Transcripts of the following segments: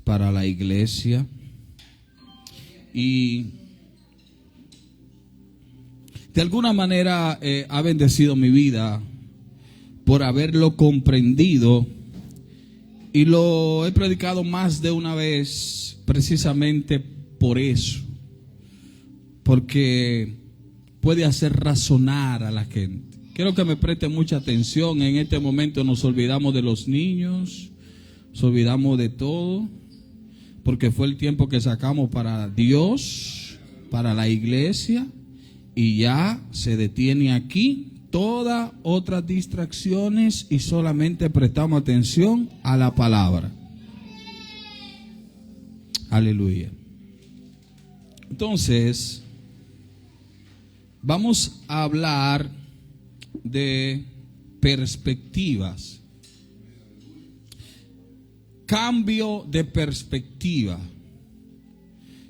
para la iglesia. Y de alguna manera ha bendecido mi vida por haberlo comprendido, y lo he predicado más de una vez precisamente por eso, porque puede hacer razonar a la gente. Quiero que me preste mucha atención. En este momento nos olvidamos de los niños, nos olvidamos de todo, porque fue el tiempo que sacamos para Dios, para la iglesia, y ya se detiene aquí todas otras distracciones y solamente prestamos atención a la palabra. Aleluya. Entonces, vamos a hablar de perspectivas. Cambio de perspectiva.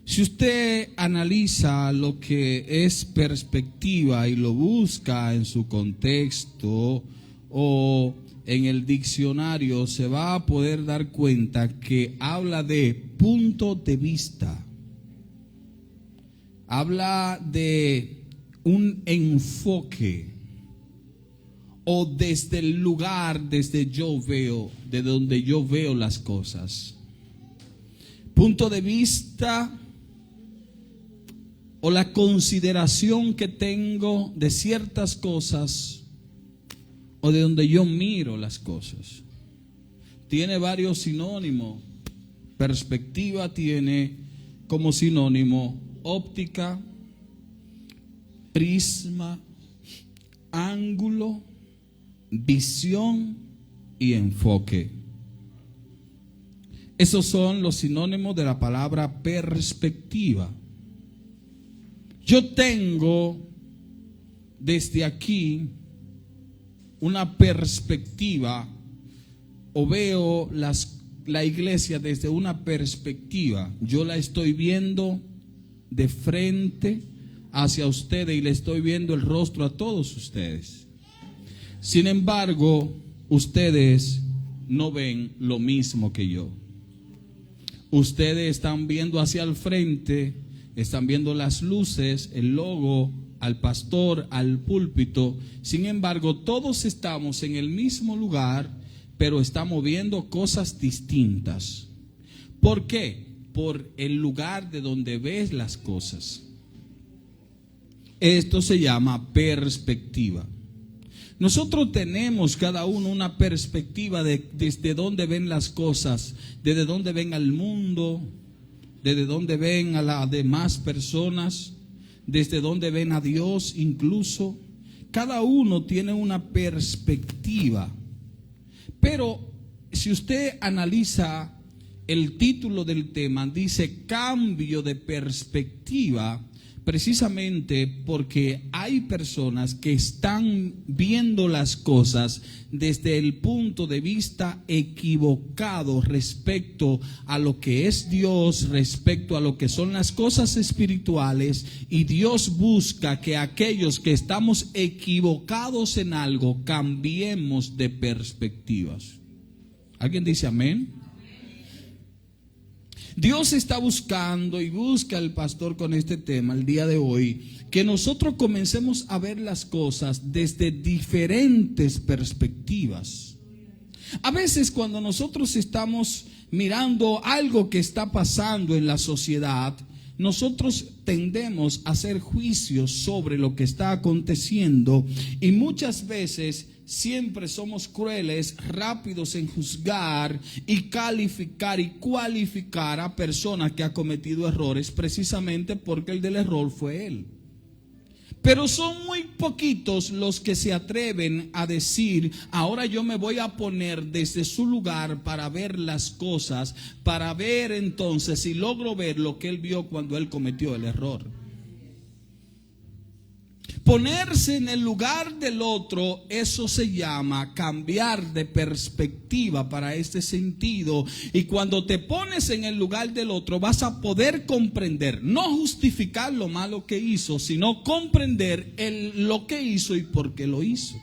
Si usted analiza lo que es perspectiva y lo busca en su contexto o en el diccionario, se va a poder dar cuenta que habla de punto de vista. Habla de un enfoque, o desde el lugar, desde de donde yo veo las cosas. Punto de vista, o la consideración que tengo de ciertas cosas, o de donde yo miro las cosas. Tiene varios sinónimos. Perspectiva tiene como sinónimo óptica, prisma, ángulo, visión y enfoque. Esos son los sinónimos de la palabra perspectiva. Yo tengo desde aquí una perspectiva, o veo la iglesia desde una perspectiva. Yo la estoy viendo de frente hacia ustedes y le estoy viendo el rostro a todos ustedes. Sin embargo, ustedes no ven lo mismo que yo. Ustedes están viendo hacia el frente, están viendo las luces, el logo, al pastor, al púlpito. Sin embargo, todos estamos en el mismo lugar, pero estamos viendo cosas distintas. ¿Por qué? Por el lugar de donde ves las cosas. Esto se llama perspectiva. Nosotros tenemos cada uno una perspectiva desde dónde ven las cosas, desde dónde ven al mundo, desde dónde ven a las demás personas, desde dónde ven a Dios incluso. Cada uno tiene una perspectiva. Pero si usted analiza el título del tema, dice cambio de perspectiva, precisamente porque hay personas que están viendo las cosas desde el punto de vista equivocado respecto a lo que es Dios, respecto a lo que son las cosas espirituales, y Dios busca que aquellos que estamos equivocados en algo cambiemos de perspectivas. ¿Alguien dice amén? Dios está buscando y busca el pastor con este tema el día de hoy, que nosotros comencemos a ver las cosas desde diferentes perspectivas. A veces cuando nosotros estamos mirando algo que está pasando en la sociedad, nosotros tendemos a hacer juicios sobre lo que está aconteciendo, y muchas veces siempre somos crueles, rápidos en juzgar y calificar y cualificar a personas que han cometido errores, precisamente porque el del error fue él. Pero son muy poquitos los que se atreven a decir: ahora yo me voy a poner desde su lugar para ver las cosas, para ver entonces si logro ver lo que él vio cuando él cometió el error. Ponerse en el lugar del otro, eso se llama cambiar de perspectiva para este sentido. Y cuando te pones en el lugar del otro, vas a poder comprender, no justificar lo malo que hizo, sino comprender lo que hizo y por qué lo hizo.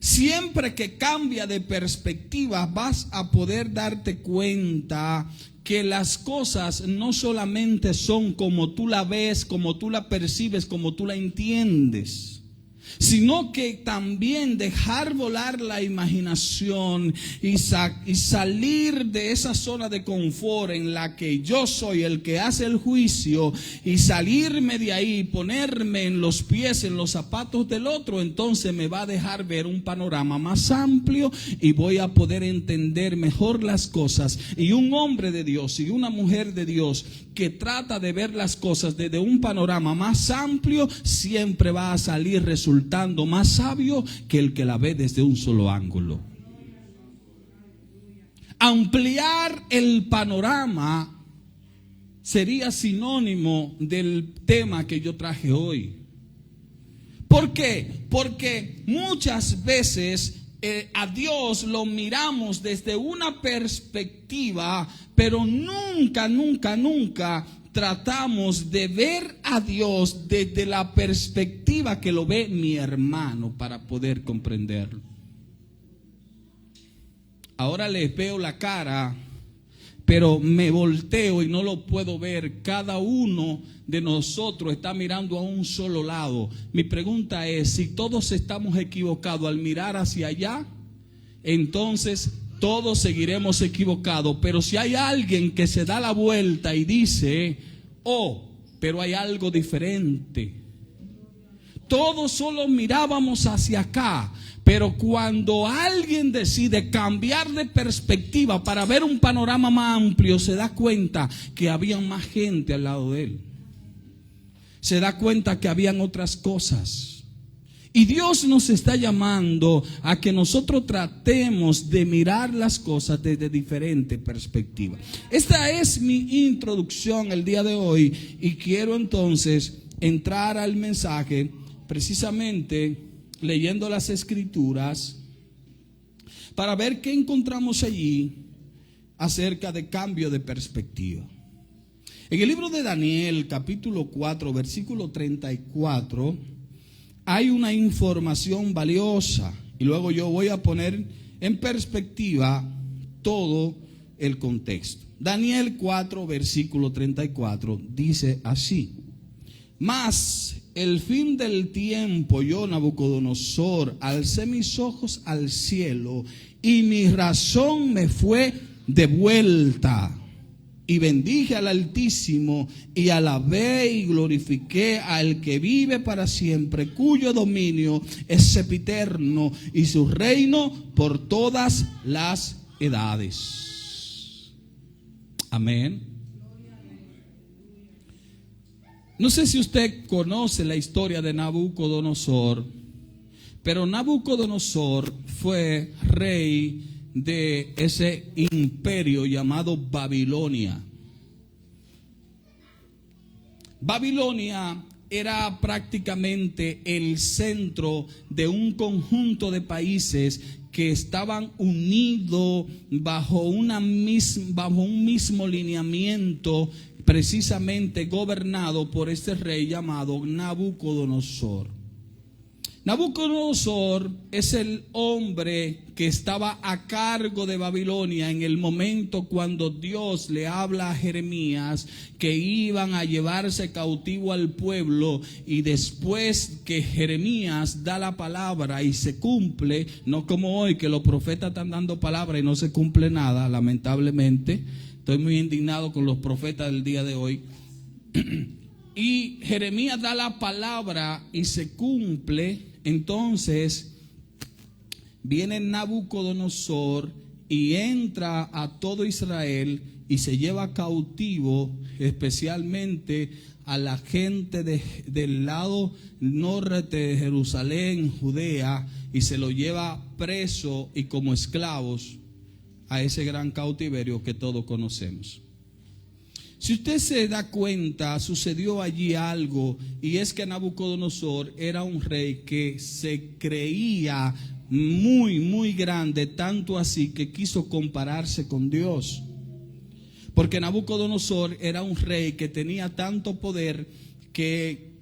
Siempre que cambia de perspectiva vas a poder darte cuenta que las cosas no solamente son como tú la ves, como tú la percibes, como tú la entiendes, sino que también dejar volar la imaginación y salir de esa zona de confort en la que yo soy el que hace el juicio, y salirme de ahí, ponerme en los pies, en los zapatos del otro. Entonces me va a dejar ver un panorama más amplio y voy a poder entender mejor las cosas. Y un hombre de Dios y una mujer de Dios que trata de ver las cosas desde un panorama más amplio siempre va a salir resultando más sabio que el que la ve desde un solo ángulo. Ampliar el panorama sería sinónimo del tema que yo traje hoy. ¿Por qué? Porque muchas veces a Dios lo miramos desde una perspectiva, pero nunca tratamos de ver a Dios desde la perspectiva que lo ve mi hermano para poder comprenderlo. Ahora les veo la cara, pero me volteo y no lo puedo ver. Cada uno de nosotros está mirando a un solo lado. Mi pregunta es, si todos estamos equivocados al mirar hacia allá, entonces todos seguiremos equivocados. Pero si hay alguien que se da la vuelta y dice, oh, pero hay algo diferente. Todos solo mirábamos hacia acá, pero cuando alguien decide cambiar de perspectiva para ver un panorama más amplio, se da cuenta que había más gente al lado de él. Se da cuenta que habían otras cosas. Y Dios nos está llamando a que nosotros tratemos de mirar las cosas desde diferentes perspectivas. Esta es mi introducción el día de hoy, y quiero entonces entrar al mensaje precisamente leyendo las Escrituras para ver qué encontramos allí acerca de cambio de perspectiva. En el libro de Daniel, capítulo 4, versículo 34, hay una información valiosa, y luego yo voy a poner en perspectiva todo el contexto. Daniel 4, versículo 34 dice así: mas el fin del tiempo, yo, Nabucodonosor, alcé mis ojos al cielo, y mi razón me fue devuelta. Y bendije al Altísimo, y alabé y glorifiqué al que vive para siempre, cuyo dominio es sempiterno, y su reino por todas las edades. Amén. No sé si usted conoce la historia de Nabucodonosor, pero Nabucodonosor fue rey de ese imperio llamado Babilonia. Babilonia era prácticamente el centro de un conjunto de países que estaban unidos bajo un mismo lineamiento, precisamente gobernado por este rey llamado Nabucodonosor. Nabucodonosor es el hombre que estaba a cargo de Babilonia en el momento cuando Dios le habla a Jeremías que iban a llevarse cautivo al pueblo, y después que Jeremías da la palabra y se cumple, no como hoy que los profetas están dando palabra y no se cumple nada, lamentablemente. Estoy muy indignado con los profetas del día de hoy. Y Jeremías da la palabra y se cumple. Entonces viene Nabucodonosor y entra a todo Israel y se lleva cautivo especialmente a la gente del lado norte de Jerusalén, Judea, y se lo lleva preso y como esclavos a ese gran cautiverio que todos conocemos. Si usted se da cuenta, sucedió allí algo, y es que Nabucodonosor era un rey que se creía muy grande, tanto así que quiso compararse con Dios. Porque Nabucodonosor era un rey que tenía tanto poder que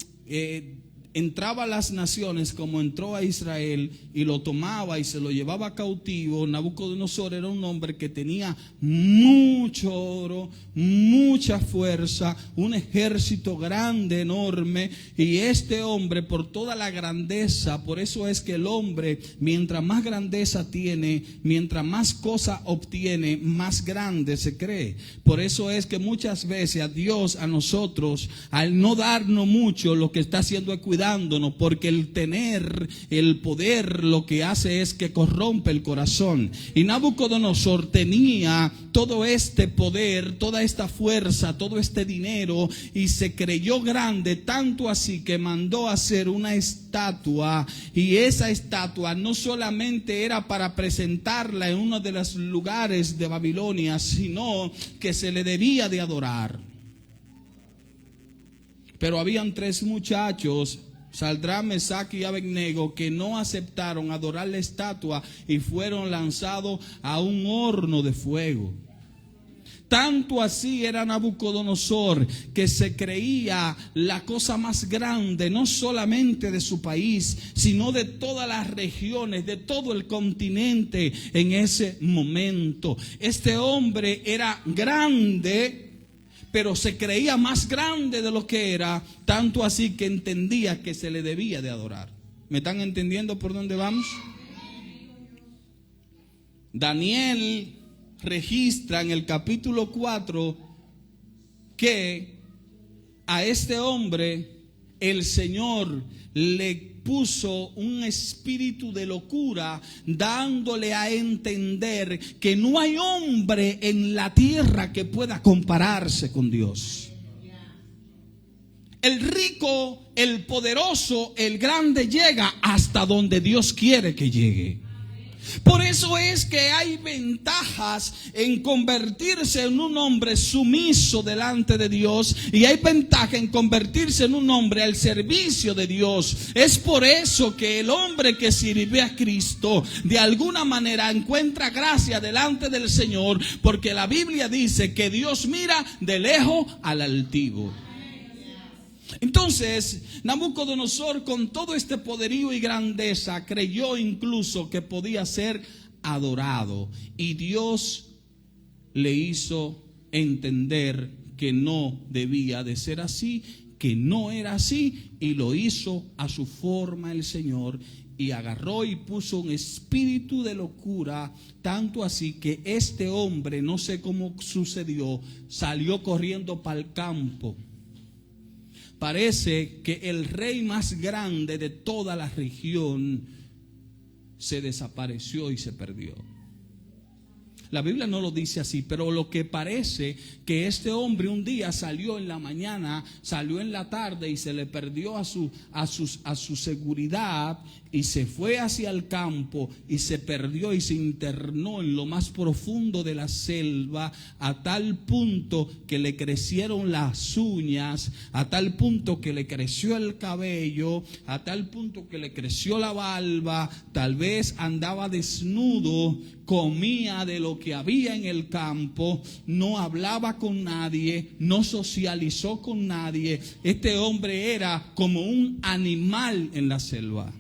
entraba a las naciones como entró a Israel y lo tomaba y se lo llevaba cautivo, Nabucodonosor era un hombre que tenía mucho oro, mucha fuerza, un ejército grande, enorme. Y este hombre, por toda la grandeza, por eso es que el hombre, mientras más grandeza tiene, mientras más cosa obtiene, más grande se cree. Por eso es que muchas veces a Dios, a nosotros, al no darnos mucho, lo que está haciendo es cuidándonos, porque el tener el poder lo que hace es que corrompe el corazón. Y Nabucodonosor tenía todo este poder, toda esta fuerza, todo este dinero, y se creyó grande, tanto así que mandó hacer una estatua. Y esa estatua no solamente era para presentarla en uno de los lugares de Babilonia, sino que se le debía de adorar. Pero habían 3 muchachos, Sadrach, Mesach y Abednego, que no aceptaron adorar la estatua y fueron lanzados a un horno de fuego. Tanto así era Nabucodonosor, que se creía la cosa más grande, no solamente de su país, sino de todas las regiones, de todo el continente en ese momento. Este hombre era grande, pero se creía más grande de lo que era, tanto así que entendía que se le debía de adorar. ¿Me están entendiendo por dónde vamos? Daniel registra en el capítulo 4 que a este hombre el Señor le puso un espíritu de locura, dándole a entender que no hay hombre en la tierra que pueda compararse con Dios. El rico, el poderoso, el grande llega hasta donde Dios quiere que llegue. Por eso es que hay ventajas en convertirse en un hombre sumiso delante de Dios, y hay ventaja en convertirse en un hombre al servicio de Dios. Es por eso que el hombre que sirve a Cristo de alguna manera encuentra gracia delante del Señor, porque la Biblia dice que Dios mira de lejos al altivo. Entonces, Nabucodonosor, con todo este poderío y grandeza, creyó incluso que podía ser adorado. Y Dios le hizo entender que no debía de ser así, que no era así, y lo hizo a su forma el Señor. Y agarró y puso un espíritu de locura, tanto así que este hombre, no sé cómo sucedió, salió corriendo para el campo. Parece que el rey más grande de toda la región se desapareció y se perdió. La Biblia no lo dice así, pero lo que parece que este hombre un día salió en la mañana, salió en la tarde y se le perdió a su seguridad, y se fue hacia el campo y se perdió y se internó en lo más profundo de la selva, a tal punto que le crecieron las uñas, a tal punto que le creció el cabello, a tal punto que le creció la barba, tal vez andaba desnudo, comía de lo que había en el campo, no hablaba con nadie, no socializó con nadie. Este hombre era como un animal en la selva.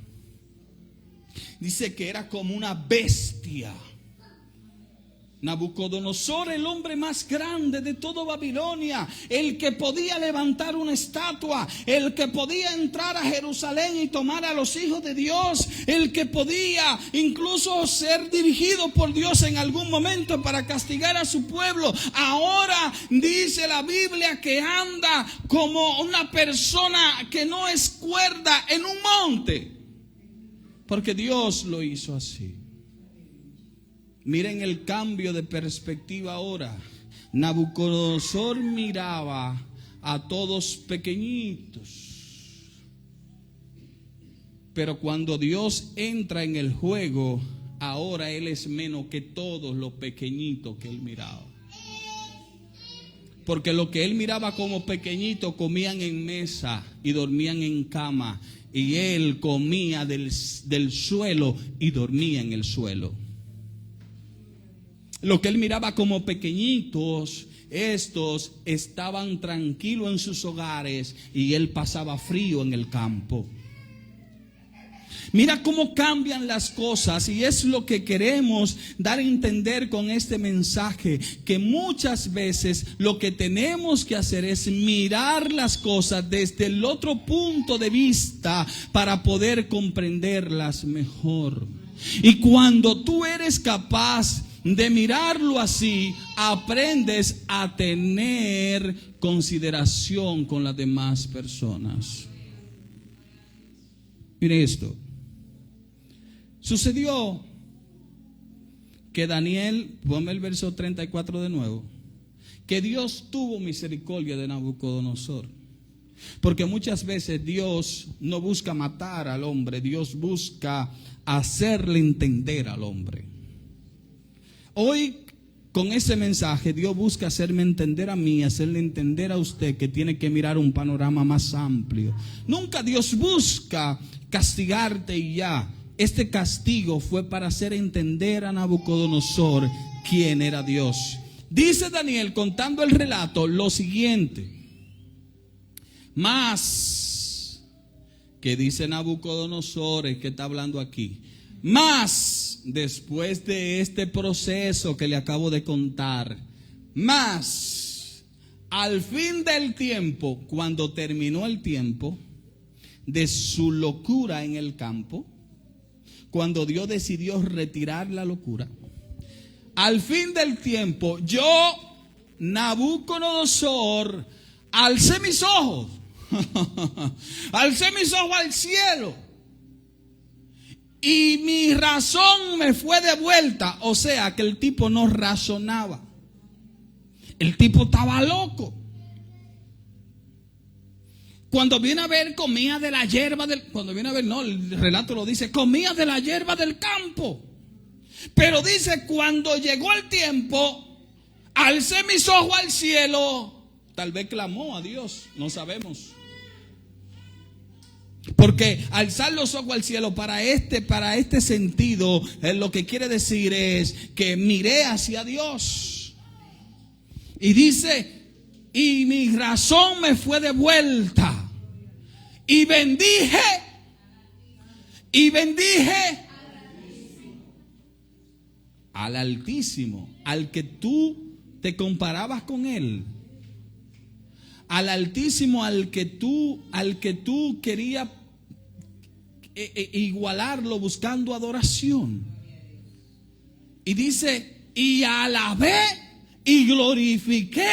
Dice que era como una bestia. Nabucodonosor, el hombre más grande de toda Babilonia, el que podía levantar una estatua, el que podía entrar a Jerusalén y tomar a los hijos de Dios, el que podía incluso ser dirigido por Dios en algún momento para castigar a su pueblo, ahora dice la Biblia que anda como una persona que no es cuerda en un monte, porque Dios lo hizo así. Miren el cambio de perspectiva ahora. Nabucodonosor miraba a todos pequeñitos, pero cuando Dios entra en el juego, ahora Él es menos que todos los pequeñitos que Él miraba. Porque lo que Él miraba como pequeñitos comían en mesa y dormían en cama, y Él comía del suelo y dormía en el suelo. Lo que Él miraba como pequeñitos, estos estaban tranquilos en sus hogares y Él pasaba frío en el campo. Mira cómo cambian las cosas, y es lo que queremos dar a entender con este mensaje, que muchas veces lo que tenemos que hacer es mirar las cosas desde el otro punto de vista para poder comprenderlas mejor. Y cuando tú eres capaz de mirarlo así, aprendes a tener consideración con las demás personas. Mire esto. Sucedió que Daniel, ponme el verso 34 de nuevo, que Dios tuvo misericordia de Nabucodonosor. Porque muchas veces Dios no busca matar al hombre, Dios busca hacerle entender al hombre. Hoy, con ese mensaje, Dios busca hacerme entender a mí, hacerle entender a usted que tiene que mirar un panorama más amplio. Nunca Dios busca castigarte y ya. Este castigo fue para hacer entender a Nabucodonosor quién era Dios. Dice Daniel, contando el relato, lo siguiente: más, que dice Nabucodonosor, el que está hablando aquí, más, después de este proceso que le acabo de contar, más, al fin del tiempo, cuando terminó el tiempo de su locura en el campo, cuando Dios decidió retirar la locura, al fin del tiempo, yo, Nabucodonosor, alcé mis ojos al cielo, y mi razón me fue de vuelta. O sea que el tipo no razonaba, el tipo estaba loco. Cuando viene a ver, comía de la hierba del... Cuando viene a ver, no, el relato lo dice, comía de la hierba del campo. Pero dice, cuando llegó el tiempo, alcé mis ojos al cielo. Tal vez clamó a Dios, no sabemos. Porque alzar los ojos al cielo para este sentido, lo que quiere decir es que miré hacia Dios. Y dice, y mi razón me fue de vuelta. Y bendije al Altísimo, al que tú te comparabas con él. Al Altísimo, al que tú querías igualarlo buscando adoración. Y dice, y alabé y glorifiqué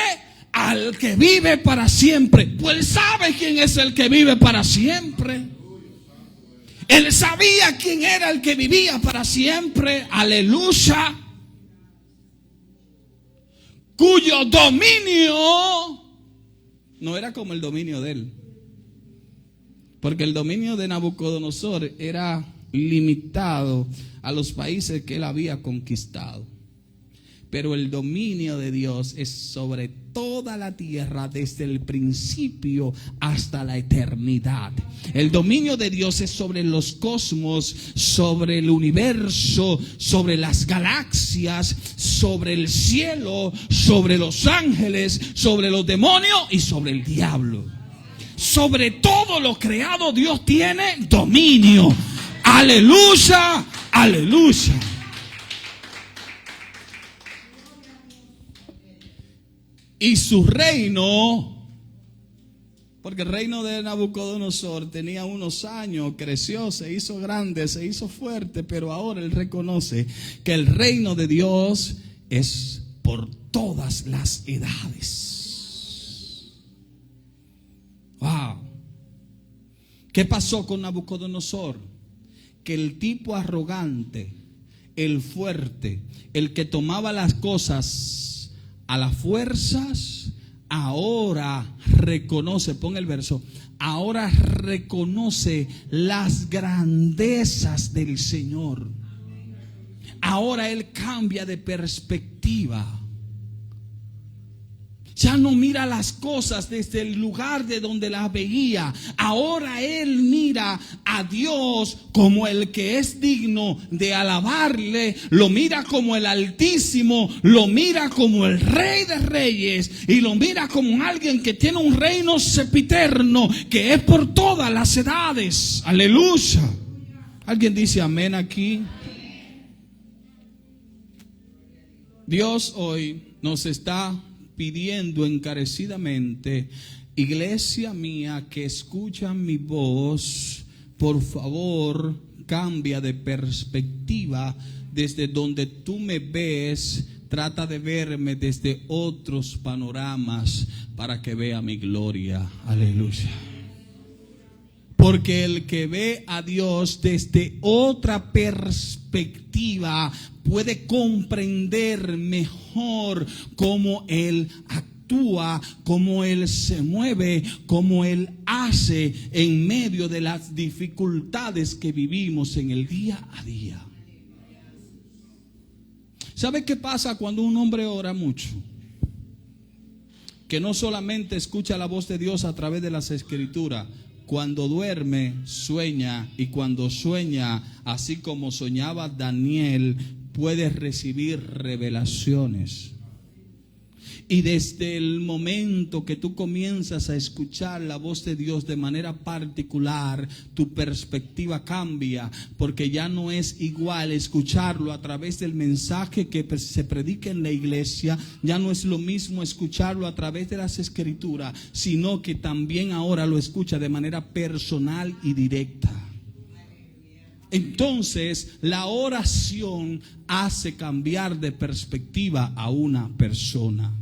al que vive para siempre. Pues él sabe quién es el que vive para siempre. Él sabía quién era el que vivía para siempre. Aleluya. Cuyo dominio no era como el dominio de él. Porque el dominio de Nabucodonosor era limitado a los países que él había conquistado. Pero el dominio de Dios es sobre toda la tierra, desde el principio hasta la eternidad. El dominio de Dios es sobre los cosmos, sobre el universo, sobre las galaxias, sobre el cielo, sobre los ángeles, sobre los demonios y sobre el diablo. Sobre todo lo creado Dios tiene dominio. Aleluya, aleluya. Y su reino, porque el reino de Nabucodonosor tenía unos años, creció, se hizo grande, se hizo fuerte, pero ahora él reconoce que el reino de Dios es por todas las edades. Wow. ¿Qué pasó con Nabucodonosor? Que el tipo arrogante, el fuerte, el que tomaba las cosas a las fuerzas, ahora reconoce, pon el verso, ahora reconoce las grandezas del Señor. Ahora él cambia de perspectiva. Ya no mira las cosas desde el lugar de donde las veía. Ahora él mira a Dios como el que es digno de alabarle. Lo mira como el Altísimo. Lo mira como el Rey de Reyes. Y lo mira como alguien que tiene un reino sempiterno, que es por todas las edades. Aleluya. ¿Alguien dice amén aquí? Dios hoy nos está pidiendo encarecidamente, iglesia mía que escucha mi voz, por favor, cambia de perspectiva. Desde donde tú me ves, trata de verme desde otros panoramas para que vea mi gloria. Aleluya. Porque el que ve a Dios desde otra perspectiva puede comprender mejor cómo Él actúa, cómo Él se mueve, cómo Él hace en medio de las dificultades que vivimos en el día a día. ¿Sabe qué pasa cuando un hombre ora mucho? Que no solamente escucha la voz de Dios a través de las Escrituras. Cuando duerme, sueña, y cuando sueña, así como soñaba Daniel, puede recibir revelaciones. Y desde el momento que tú comienzas a escuchar la voz de Dios de manera particular, tu perspectiva cambia, porque ya no es igual escucharlo a través del mensaje que se predica en la iglesia, ya no es lo mismo escucharlo a través de las Escrituras, sino que también ahora lo escucha de manera personal y directa. Entonces, la oración hace cambiar de perspectiva a una persona.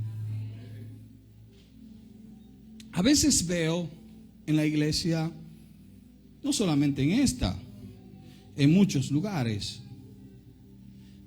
A veces veo en la iglesia, no solamente en esta, en muchos lugares,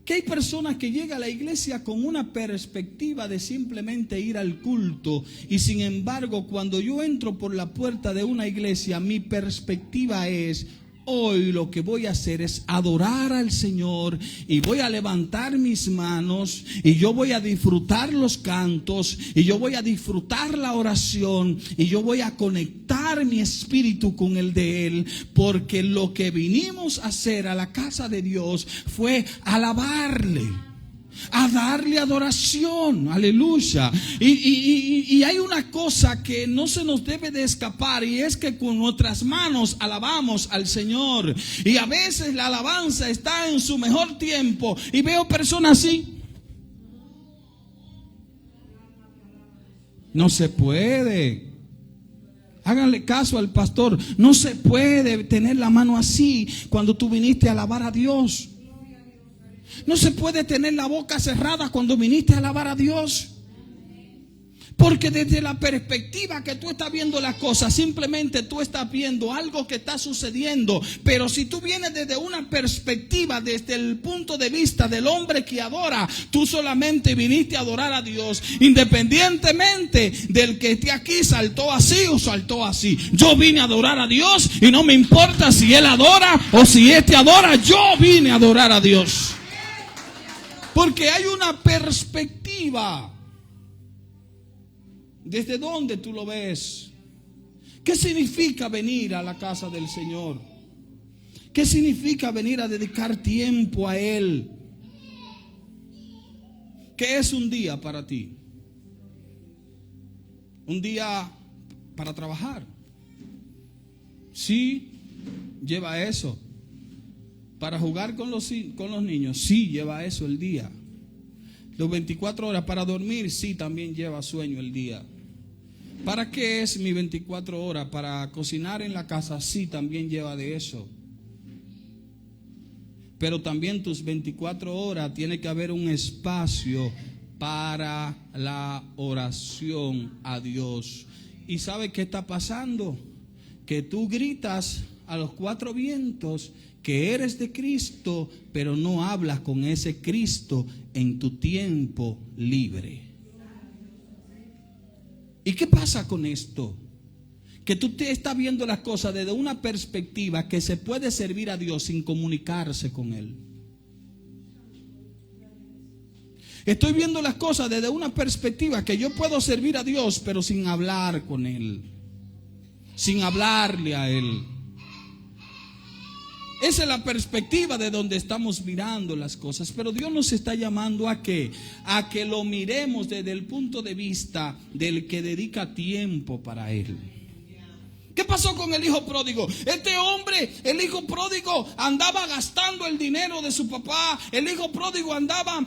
que hay personas que llegan a la iglesia con una perspectiva de simplemente ir al culto, y sin embargo, cuando yo entro por la puerta de una iglesia, mi perspectiva es: hoy lo que voy a hacer es adorar al Señor, y voy a levantar mis manos, y yo voy a disfrutar los cantos, y yo voy a disfrutar la oración, y yo voy a conectar mi espíritu con el de Él, porque lo que vinimos a hacer a la casa de Dios fue alabarle, a darle adoración. Aleluya. Y hay una cosa que no se nos debe de escapar, y es que con nuestras manos alabamos al Señor. Y a veces la alabanza está en su mejor tiempo, y veo personas así. No se puede. Háganle caso al pastor. No se puede tener la mano así cuando tú viniste a alabar a Dios. No se puede tener la boca cerrada cuando viniste a alabar a Dios. Porque desde la perspectiva que tú estás viendo las cosas, simplemente tú estás viendo algo que está sucediendo. Pero si tú vienes desde una perspectiva, desde el punto de vista del hombre que adora, tú solamente viniste a adorar a Dios, independientemente del que esté aquí saltó así o saltó así. Yo vine a adorar a Dios, y no me importa si él adora o si este adora. Yo vine a adorar a Dios. Porque hay una perspectiva. ¿Desde dónde tú lo ves? ¿Qué significa venir a la casa del Señor? ¿Qué significa venir a dedicar tiempo a Él? ¿Qué es un día para ti? Un día para trabajar. Sí, lleva eso. Para jugar con los niños, sí, lleva eso el día. Los 24 horas para dormir, sí, también lleva sueño el día. ¿Para qué es mi 24 horas? Para cocinar en la casa, sí, también lleva de eso. Pero también tus 24 horas tiene que haber un espacio para la oración a Dios. ¿Y sabe qué está pasando? Que tú gritas a los cuatro vientos que eres de Cristo, pero no hablas con ese Cristo en tu tiempo libre. ¿Y qué pasa con esto? Que tú te estás viendo las cosas desde una perspectiva que se puede servir a Dios sin comunicarse con Él. Estoy viendo las cosas desde una perspectiva que yo puedo servir a Dios, pero sin hablar con Él, sin hablarle a Él. Esa es la perspectiva de donde estamos mirando las cosas. Pero Dios nos está llamando ¿a qué? A que lo miremos desde el punto de vista del que dedica tiempo para Él. ¿Qué pasó con el hijo pródigo? Este hombre, el hijo pródigo, andaba gastando el dinero de su papá. El hijo pródigo andaba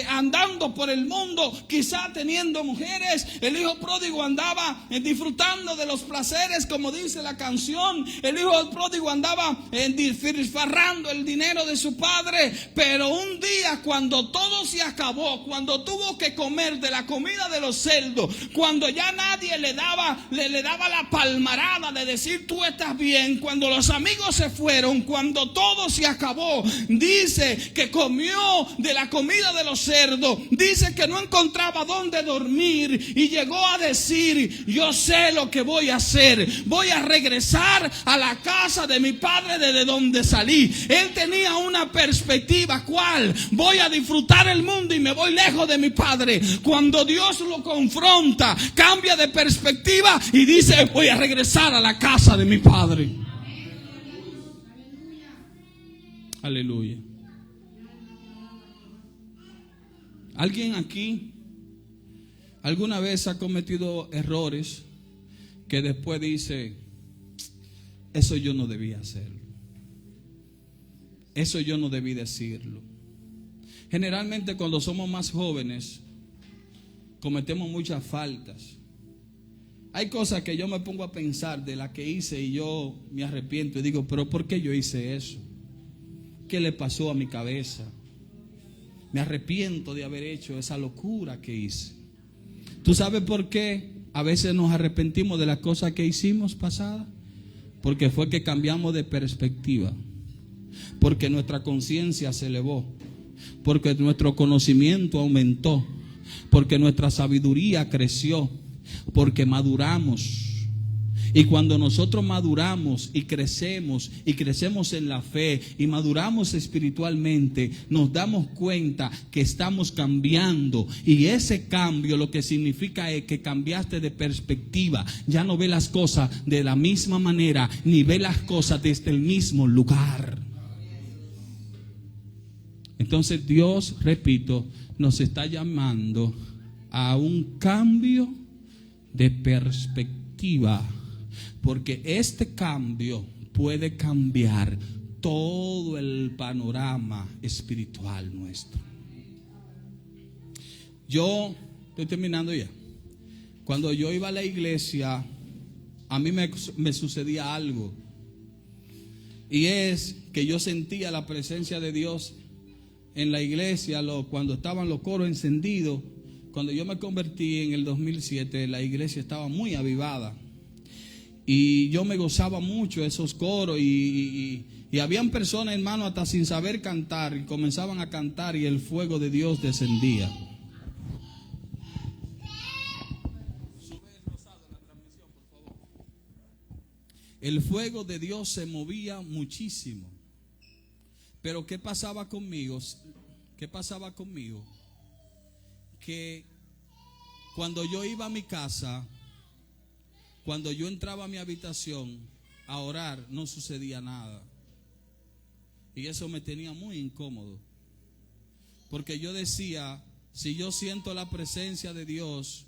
andando por el mundo, quizá teniendo mujeres. El hijo pródigo andaba disfrutando de los placeres, como dice la canción. El hijo pródigo andaba despilfarrando el dinero de su padre. Pero un día, cuando todo se acabó, cuando tuvo que comer de la comida de los cerdos, cuando ya nadie le daba la palmarada de decir tú estás bien, cuando los amigos se fueron, cuando todo se acabó, dice que comió de la comida de los cerdos, dice que no encontraba dónde dormir y llegó a decir: yo sé lo que voy a hacer, voy a regresar a la casa de mi padre desde donde salí. Él tenía una perspectiva: ¿cuál? Voy a disfrutar el mundo y me voy lejos de mi padre. Cuando Dios lo confronta, cambia de perspectiva y dice: voy a regresar a la casa de mi padre. Aleluya. ¿Alguien aquí alguna vez ha cometido errores que después dice: eso yo no debía hacerlo, eso yo no debí decirlo? Generalmente cuando somos más jóvenes cometemos muchas faltas. Hay cosas que yo me pongo a pensar de las que hice y yo me arrepiento y digo: pero ¿por qué yo hice eso? ¿Qué le pasó a mi cabeza? Me arrepiento de haber hecho esa locura que hice. ¿Tú sabes por qué a veces nos arrepentimos de las cosas que hicimos pasadas? Porque fue que cambiamos de perspectiva, porque nuestra conciencia se elevó, porque nuestro conocimiento aumentó, porque nuestra sabiduría creció, porque maduramos. Y cuando nosotros maduramos y crecemos en la fe y maduramos espiritualmente, nos damos cuenta que estamos cambiando. Y ese cambio lo que significa es que cambiaste de perspectiva. Ya no ves las cosas de la misma manera, ni ves las cosas desde el mismo lugar. Entonces Dios, repito, nos está llamando a un cambio de perspectiva, porque este cambio puede cambiar todo el panorama espiritual nuestro. Yo estoy terminando ya. Cuando yo iba a la iglesia, a mí me sucedía algo, y es que yo sentía la presencia de Dios en la iglesia cuando estaban los coros encendidos. Cuando yo me convertí en el 2007, la iglesia estaba muy avivada y yo me gozaba mucho esos coros y habían personas, hermano, hasta sin saber cantar, y comenzaban a cantar y el fuego de Dios descendía. El fuego de Dios se movía muchísimo. Pero ¿qué pasaba conmigo? Que cuando yo iba a mi casa, cuando yo entraba a mi habitación a orar, no sucedía nada. Y eso me tenía muy incómodo, porque yo decía: si yo siento la presencia de Dios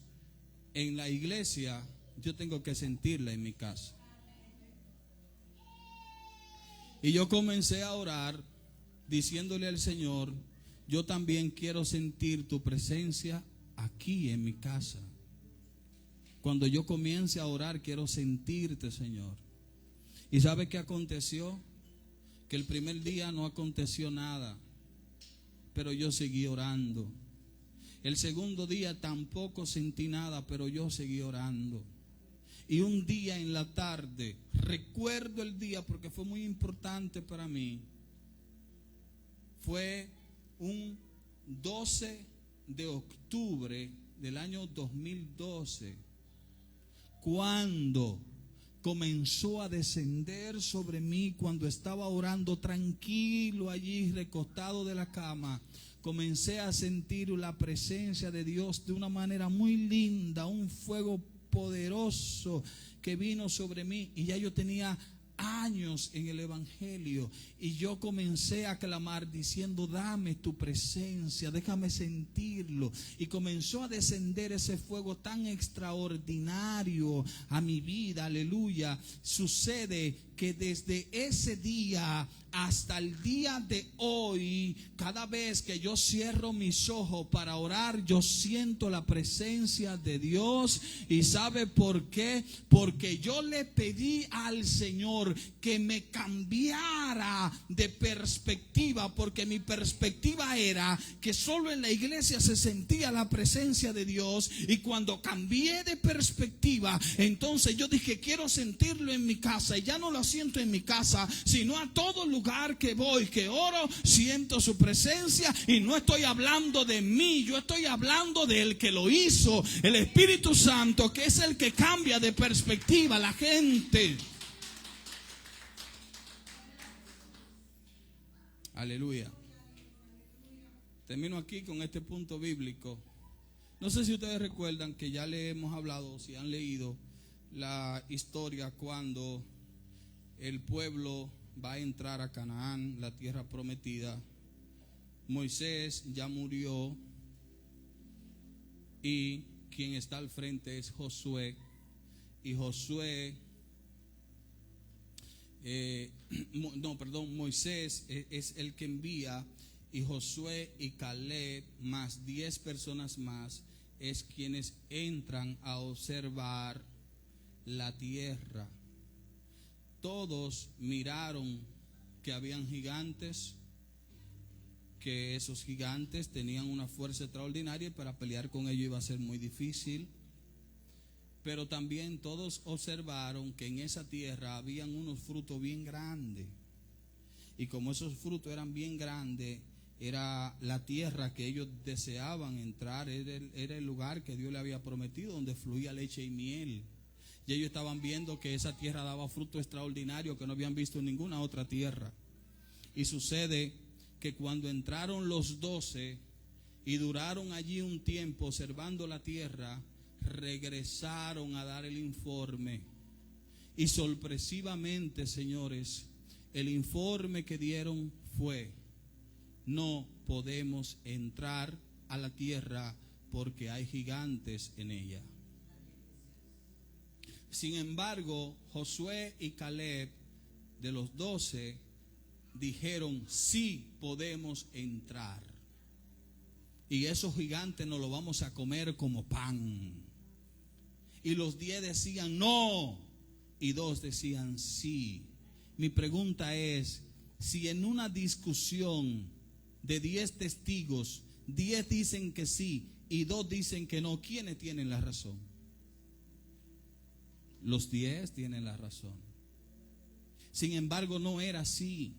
en la iglesia, yo tengo que sentirla en mi casa. Y yo comencé a orar diciéndole al Señor: yo también quiero sentir tu presencia aquí en mi casa. Cuando yo comience a orar, quiero sentirte, Señor. ¿Y sabe qué aconteció? Que el primer día no aconteció nada, pero yo seguí orando. El segundo día tampoco sentí nada, pero yo seguí orando. Y un día en la tarde, recuerdo el día porque fue muy importante para mí, fue un 12 de octubre del año 2012, cuando comenzó a descender sobre mí, cuando estaba orando tranquilo allí recostado de la cama. Comencé a sentir la presencia de Dios de una manera muy linda, un fuego poderoso que vino sobre mí, y ya yo tenía años en el evangelio, y yo comencé a clamar diciendo: dame tu presencia, déjame sentirlo. Y comenzó a descender ese fuego tan extraordinario a mi vida, aleluya. Sucede que desde ese día hasta el día de hoy, cada vez que yo cierro mis ojos para orar, yo siento la presencia de Dios. ¿Y sabe por qué? Porque yo le pedí al Señor que me cambiara de perspectiva, porque mi perspectiva era que solo en la iglesia se sentía la presencia de Dios. Y cuando cambié de perspectiva, entonces yo dije: quiero sentirlo en mi casa. Y ya no lo siento en mi casa, sino a todo lugar que voy, que oro, siento su presencia. Y no estoy hablando de mí, yo estoy hablando del que lo hizo, el Espíritu Santo, que es el que cambia de perspectiva a la gente. Aleluya. Termino aquí con este punto bíblico. No sé si ustedes recuerdan que ya le hemos hablado, si han leído la historia cuando el pueblo va a entrar a Canaán, la tierra prometida. Moisés ya murió y quien está al frente es Josué. Y Josué, Moisés es el que envía, y Josué y Caleb más 10 personas más es quienes entran a observar la tierra. Todos miraron que habían gigantes, que esos gigantes tenían una fuerza extraordinaria y para pelear con ellos iba a ser muy difícil. Pero también todos observaron que en esa tierra habían unos frutos bien grandes. Y como esos frutos eran bien grandes, era la tierra que ellos deseaban entrar, era el lugar que Dios le había prometido, donde fluía leche y miel. Y ellos estaban viendo que esa tierra daba fruto extraordinario que no habían visto en ninguna otra tierra. Y sucede que cuando entraron los 12 y duraron allí un tiempo observando la tierra, regresaron a dar el informe. Y sorpresivamente, señores, el informe que dieron fue: no podemos entrar a la tierra porque hay gigantes en ella. Sin embargo, Josué y Caleb, de los 12, dijeron: sí podemos entrar. Y esos gigantes nos los vamos a comer como pan. Y los 10 decían no, y 2 decían sí. Mi pregunta es: si en una discusión de 10 testigos, 10 dicen que sí y 2 dicen que no, ¿quiénes tienen la razón? Los 10 tienen la razón. Sin embargo, no era así.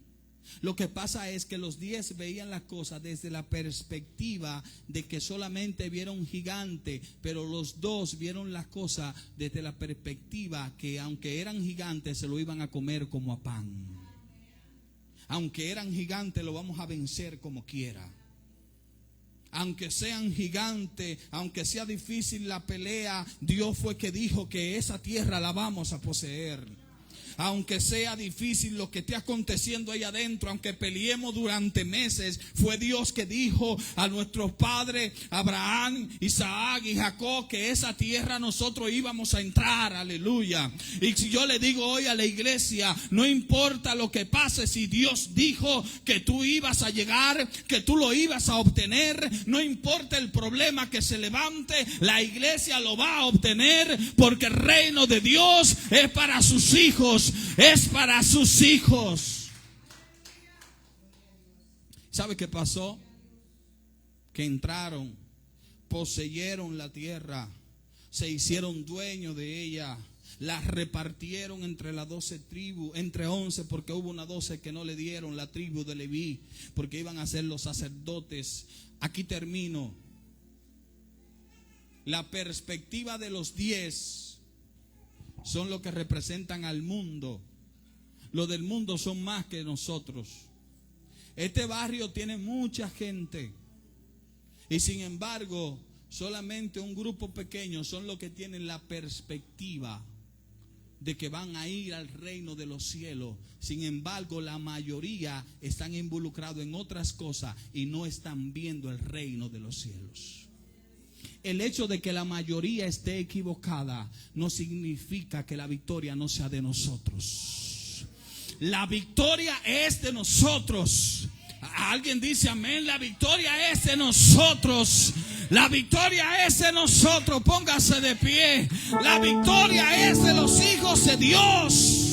Lo que pasa es que los 10 veían las cosas desde la perspectiva de que solamente vieron un gigante, pero los 2 vieron las cosas desde la perspectiva que aunque eran gigantes se lo iban a comer como a pan. Aunque eran gigantes lo vamos a vencer como quiera. Aunque sean gigantes, aunque sea difícil la pelea, Dios fue que dijo que esa tierra la vamos a poseer. Aunque sea difícil lo que esté aconteciendo ahí adentro, aunque peleemos durante meses, fue Dios que dijo a nuestros padres Abraham, Isaac y Jacob que esa tierra nosotros íbamos a entrar, aleluya. Y si yo le digo hoy a la iglesia, no importa lo que pase, si Dios dijo que tú ibas a llegar, que tú lo ibas a obtener, no importa el problema que se levante, la iglesia lo va a obtener, porque el reino de Dios es para sus hijos. Es para sus hijos. ¿Sabe qué pasó? Que entraron, poseyeron la tierra, se hicieron dueños de ella, la repartieron entre las 12 tribus, entre 11, porque hubo una 12 que no le dieron, la tribu de Leví, porque iban a ser los sacerdotes. Aquí termino. La perspectiva de los 10 son los que representan al mundo. Los del mundo son más que nosotros. Este barrio tiene mucha gente. Y sin embargo, solamente un grupo pequeño son los que tienen la perspectiva de que van a ir al reino de los cielos. Sin embargo, la mayoría están involucrados en otras cosas y no están viendo el reino de los cielos. El hecho de que la mayoría esté equivocada no significa que la victoria no sea de nosotros. La victoria es de nosotros. Alguien dice amén. La victoria es de nosotros. La victoria es de nosotros. Póngase de pie. La victoria es de los hijos de Dios.